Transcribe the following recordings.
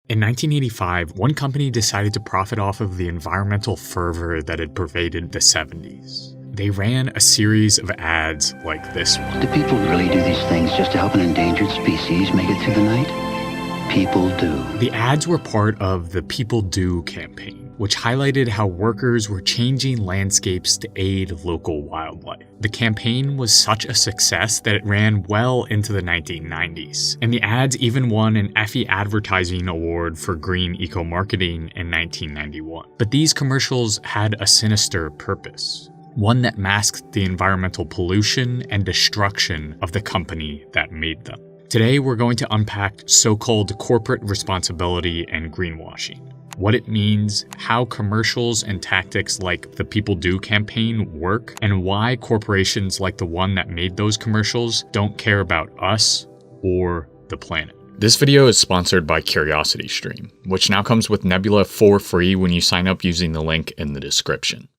In 1985, one company decided to profit off of the environmental fervor that had pervaded the 70s. They ran a series of ads like this one. Do people really do these things just to help an endangered species make it through the night? People do. The ads were part of the People Do campaign, which highlighted how workers were changing landscapes to aid local wildlife. The campaign was such a success that it ran well into the 1990s, and the ads even won an Effie Advertising Award for green eco-marketing in 1991. But these commercials had a sinister purpose, one that masked the environmental pollution and destruction of the company that made them. Today, we're going to unpack so-called corporate responsibility and greenwashing, what it means, how commercials and tactics like the People Do campaign work, and why corporations like the one that made those commercials don't care about us or the planet. This video is sponsored by CuriosityStream, which now comes with Nebula for free when you sign up using the link in the description.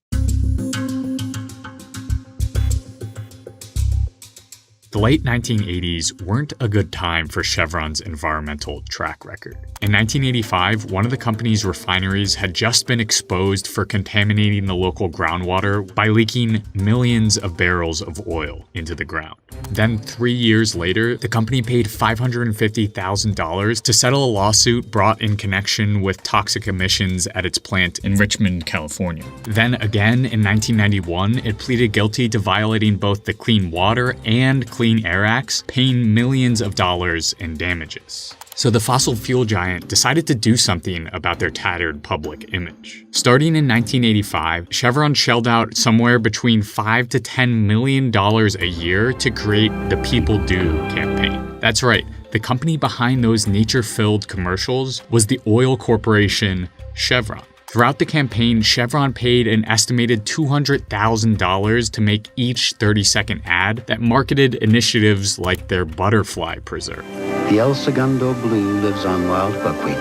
The late 1980s weren't a good time for Chevron's environmental track record. In 1985, one of the company's refineries had just been exposed for contaminating the local groundwater by leaking millions of barrels of oil into the ground. Then 3 years later, the company paid $550,000 to settle a lawsuit brought in connection with toxic emissions at its plant in Richmond, California. Then again, in 1991, it pleaded guilty to violating both the Clean Water and Clean Air Acts, paying millions of dollars in damages. So the fossil fuel giant decided to do something about their tattered public image. Starting in 1985, Chevron shelled out somewhere between $5 to $10 million a year to create the People Do campaign. That's right, the company behind those nature-filled commercials was the oil corporation Chevron. Throughout the campaign, Chevron paid an estimated $200,000 to make each 30-second ad that marketed initiatives like their butterfly preserve. The El Segundo blue lives on wild buckwheat,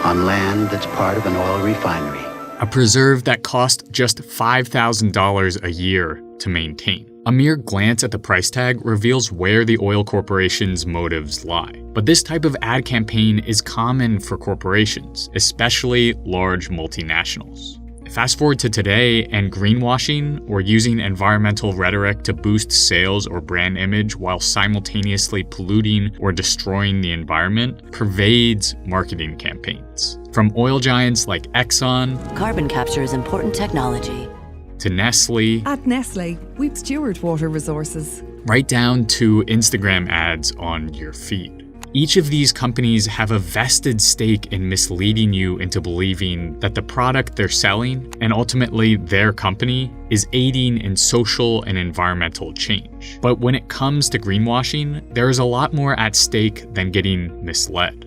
on land that's part of an oil refinery. A preserve that cost just $5,000 a year to maintain. A mere glance at the price tag reveals where the oil corporation's motives lie. But this type of ad campaign is common for corporations, especially large multinationals. Fast forward to today, and greenwashing, or using environmental rhetoric to boost sales or brand image while simultaneously polluting or destroying the environment, pervades marketing campaigns. From oil giants like Exxon, carbon capture is important technology, to Nestle, at Nestle, we steward water resources, right down to Instagram ads on your feed. Each of these companies have a vested stake in misleading you into believing that the product they're selling, and ultimately their company, is aiding in social and environmental change. But when it comes to greenwashing, there is a lot more at stake than getting misled.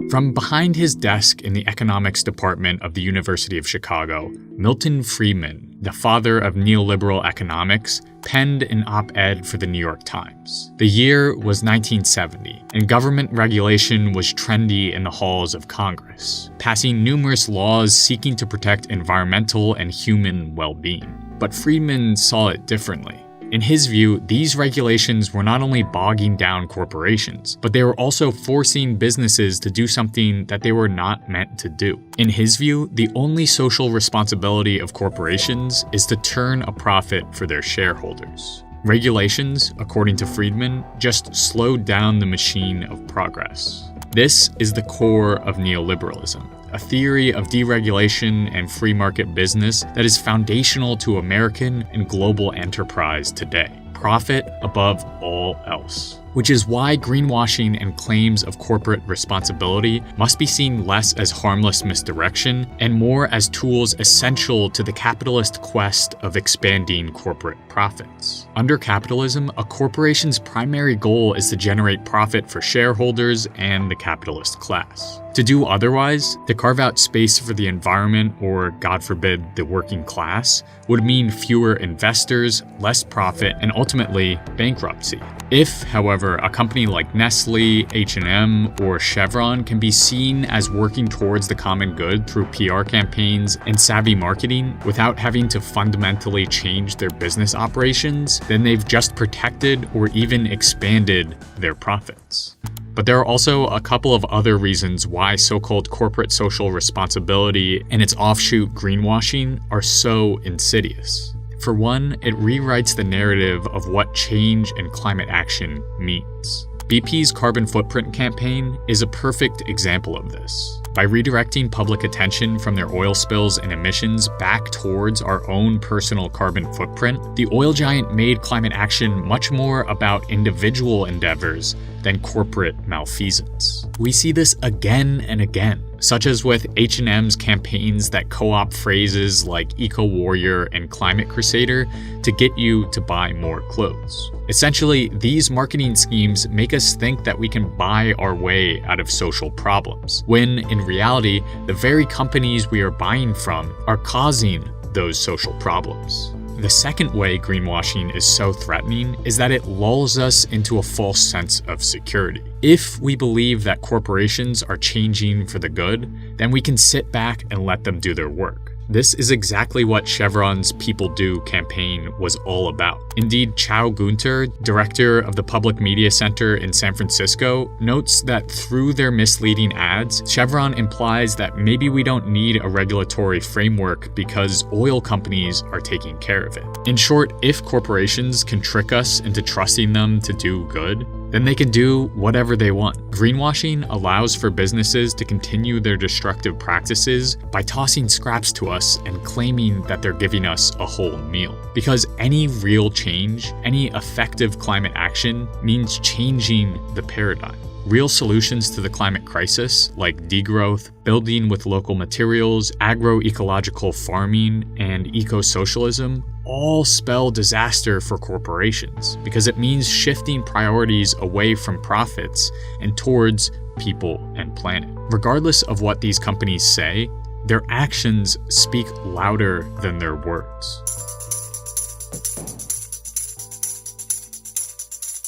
From behind his desk in the economics department of the University of Chicago, Milton Friedman, the father of neoliberal economics, penned an op-ed for the New York Times. The year was 1970, and government regulation was trendy in the halls of Congress, passing numerous laws seeking to protect environmental and human well-being. But Friedman saw it differently. In his view, these regulations were not only bogging down corporations, but they were also forcing businesses to do something that they were not meant to do. In his view, the only social responsibility of corporations is to turn a profit for their shareholders. Regulations, according to Friedman, just slowed down the machine of progress. This is the core of neoliberalism, a theory of deregulation and free market business that is foundational to American and global enterprise today. Profit above all else. Which is why greenwashing and claims of corporate responsibility must be seen less as harmless misdirection and more as tools essential to the capitalist quest of expanding corporate profits. Under capitalism, a corporation's primary goal is to generate profit for shareholders and the capitalist class. To do otherwise, to carve out space for the environment or, God forbid, the working class, would mean fewer investors, less profit, and ultimately bankruptcy. If, however, a company like Nestle, H&M, or Chevron can be seen as working towards the common good through PR campaigns and savvy marketing without having to fundamentally change their business operations, then they've just protected or even expanded their profits. But there are also a couple of other reasons why so-called corporate social responsibility and its offshoot greenwashing are so insidious. For one, it rewrites the narrative of what change and climate action means. BP's carbon footprint campaign is a perfect example of this. By redirecting public attention from their oil spills and emissions back towards our own personal carbon footprint, the oil giant made climate action much more about individual endeavors than corporate malfeasance. We see this again and again, such as with H&M's campaigns that co-opt phrases like eco-warrior and climate crusader to get you to buy more clothes. Essentially, these marketing schemes make us think that we can buy our way out of social problems, when in reality, the very companies we are buying from are causing those social problems. The second way greenwashing is so threatening is that it lulls us into a false sense of security. If we believe that corporations are changing for the good, then we can sit back and let them do their work. This is exactly what Chevron's People Do campaign was all about. Indeed, Chao Gunter, director of the Public Media Center in San Francisco, notes that through their misleading ads, Chevron implies that maybe we don't need a regulatory framework because oil companies are taking care of it. In short, if corporations can trick us into trusting them to do good, then they can do whatever they want. Greenwashing allows for businesses to continue their destructive practices by tossing scraps to us and claiming that they're giving us a whole meal. Because any real change, any effective climate action, means changing the paradigm. Real solutions to the climate crisis, like degrowth, building with local materials, agroecological farming, and eco-socialism, all spell disaster for corporations because it means shifting priorities away from profits and towards people and planet. Regardless of what these companies say, their actions speak louder than their words.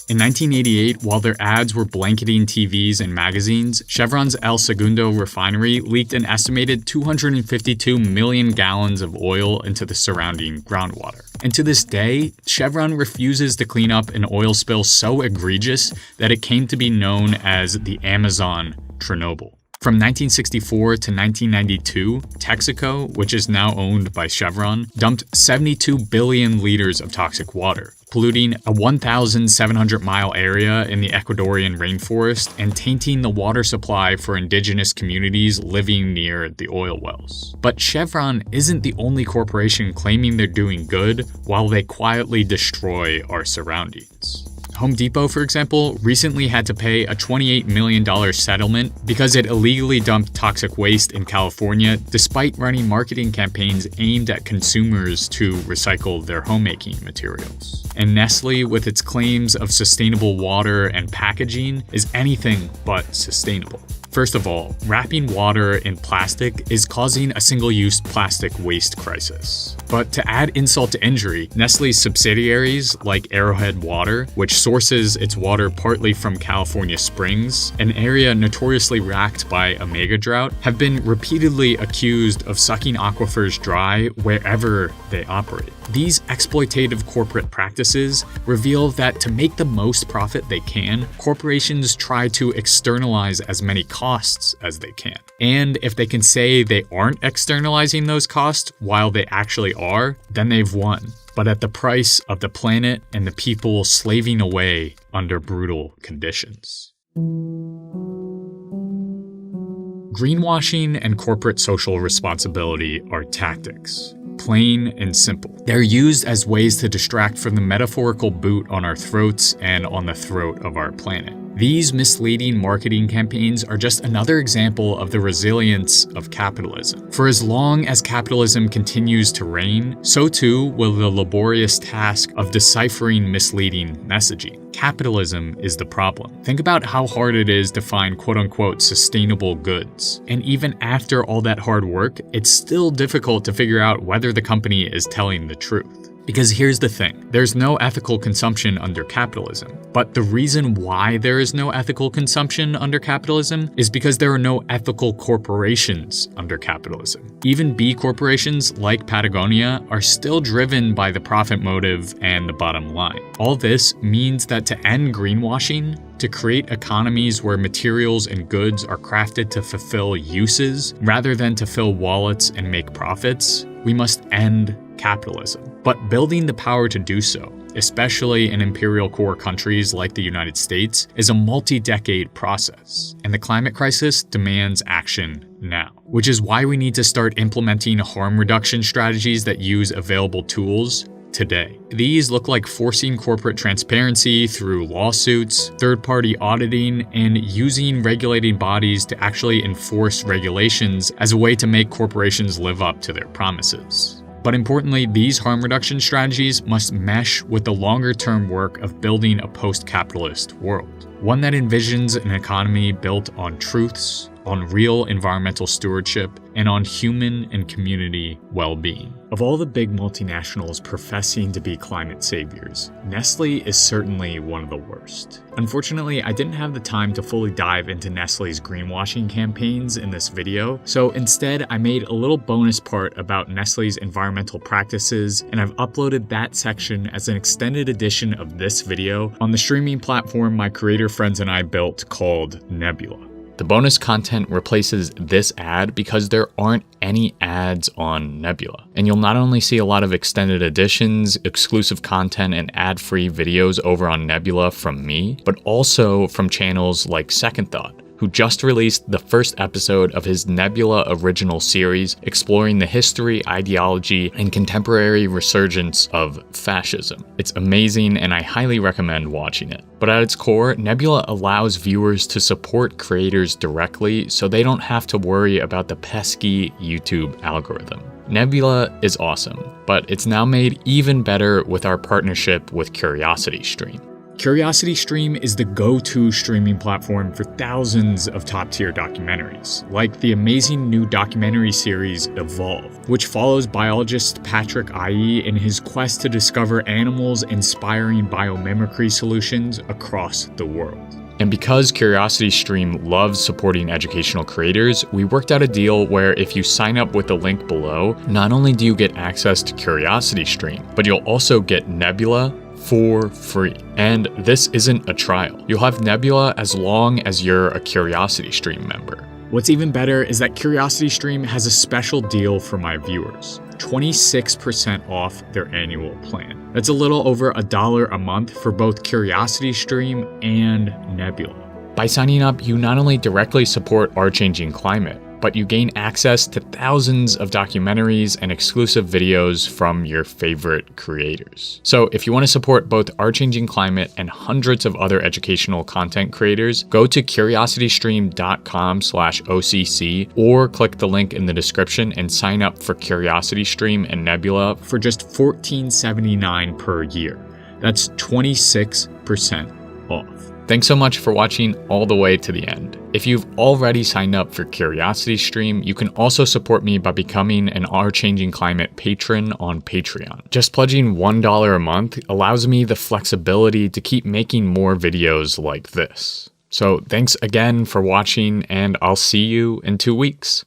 In 1988, while their ads were blanketing TVs and magazines, Chevron's El Segundo refinery leaked an estimated 252 million gallons of oil into the surrounding groundwater. And to this day, Chevron refuses to clean up an oil spill so egregious that it came to be known as the Amazon Chernobyl. From 1964 to 1992, Texaco, which is now owned by Chevron, dumped 72 billion liters of toxic water, polluting a 1,700-mile area in the Ecuadorian rainforest and tainting the water supply for indigenous communities living near the oil wells. But Chevron isn't the only corporation claiming they're doing good while they quietly destroy our surroundings. Home Depot, for example, recently had to pay a $28 million settlement because it illegally dumped toxic waste in California despite running marketing campaigns aimed at consumers to recycle their homemaking materials. And Nestle, with its claims of sustainable water and packaging, is anything but sustainable. First of all, wrapping water in plastic is causing a single-use plastic waste crisis. But to add insult to injury, Nestle's subsidiaries like Arrowhead Water, which sources its water partly from California Springs, an area notoriously racked by a mega drought, have been repeatedly accused of sucking aquifers dry wherever they operate. These exploitative corporate practices reveal that to make the most profit they can, corporations try to externalize as many costs as they can. And if they can say they aren't externalizing those costs while they actually are, then they've won. But at the price of the planet and the people slaving away under brutal conditions. Greenwashing and corporate social responsibility are tactics. Plain and simple. They're used as ways to distract from the metaphorical boot on our throats and on the throat of our planet. These misleading marketing campaigns are just another example of the resilience of capitalism. For as long as capitalism continues to reign, so too will the laborious task of deciphering misleading messaging. Capitalism is the problem. Think about how hard it is to find quote-unquote sustainable goods. And even after all that hard work, it's still difficult to figure out whether the company is telling the truth. Because here's the thing, there's no ethical consumption under capitalism. But the reason why there is no ethical consumption under capitalism is because there are no ethical corporations under capitalism. Even B corporations like Patagonia are still driven by the profit motive and the bottom line. All this means that to end greenwashing, to create economies where materials and goods are crafted to fulfill uses rather than to fill wallets and make profits, we must end capitalism. But building the power to do so, especially in imperial core countries like the United States, is a multi-decade process. And the climate crisis demands action now, which is why we need to start implementing harm reduction strategies that use available tools today. These look like forcing corporate transparency through lawsuits, third-party auditing, and using regulating bodies to actually enforce regulations as a way to make corporations live up to their promises. But importantly, these harm reduction strategies must mesh with the longer-term work of building a post-capitalist world, one that envisions an economy built on truths, on real environmental stewardship, and on human and community well-being. Of all the big multinationals professing to be climate saviors, Nestle is certainly one of the worst. Unfortunately, I didn't have the time to fully dive into Nestle's greenwashing campaigns in this video, so instead I made a little bonus part about Nestle's environmental practices, and I've uploaded that section as an extended edition of this video on the streaming platform my creator friends and I built called Nebula. The bonus content replaces this ad because there aren't any ads on Nebula. And you'll not only see a lot of extended editions, exclusive content, and ad-free videos over on Nebula from me, but also from channels like Second Thought, who just released the first episode of his Nebula original series exploring the history, ideology, and contemporary resurgence of fascism. It's amazing and I highly recommend watching it. But at its core, Nebula allows viewers to support creators directly so they don't have to worry about the pesky YouTube algorithm. Nebula is awesome, but it's now made even better with our partnership with CuriosityStream. CuriosityStream is the go-to streaming platform for thousands of top-tier documentaries, like the amazing new documentary series Evolve, which follows biologist Patrick Ie in his quest to discover animals inspiring biomimicry solutions across the world. And because CuriosityStream loves supporting educational creators, we worked out a deal where if you sign up with the link below, not only do you get access to CuriosityStream, but you'll also get Nebula for free. And this isn't a trial. You'll have Nebula as long as you're a CuriosityStream member. What's even better is that CuriosityStream has a special deal for my viewers. 26% off their annual plan. That's a little over $1 a month for both CuriosityStream and Nebula. By signing up, you not only directly support our changing climate, but you gain access to thousands of documentaries and exclusive videos from your favorite creators. So if you want to support both Our Changing Climate and hundreds of other educational content creators, go to curiositystream.com/OCC or click the link in the description and sign up for CuriosityStream and Nebula for just $14.79 per year. That's 26% off. Thanks so much for watching all the way to the end. If you've already signed up for CuriosityStream, you can also support me by becoming an Our Changing Climate patron on Patreon. Just pledging $1 a month allows me the flexibility to keep making more videos like this. So thanks again for watching, and I'll see you in 2 weeks.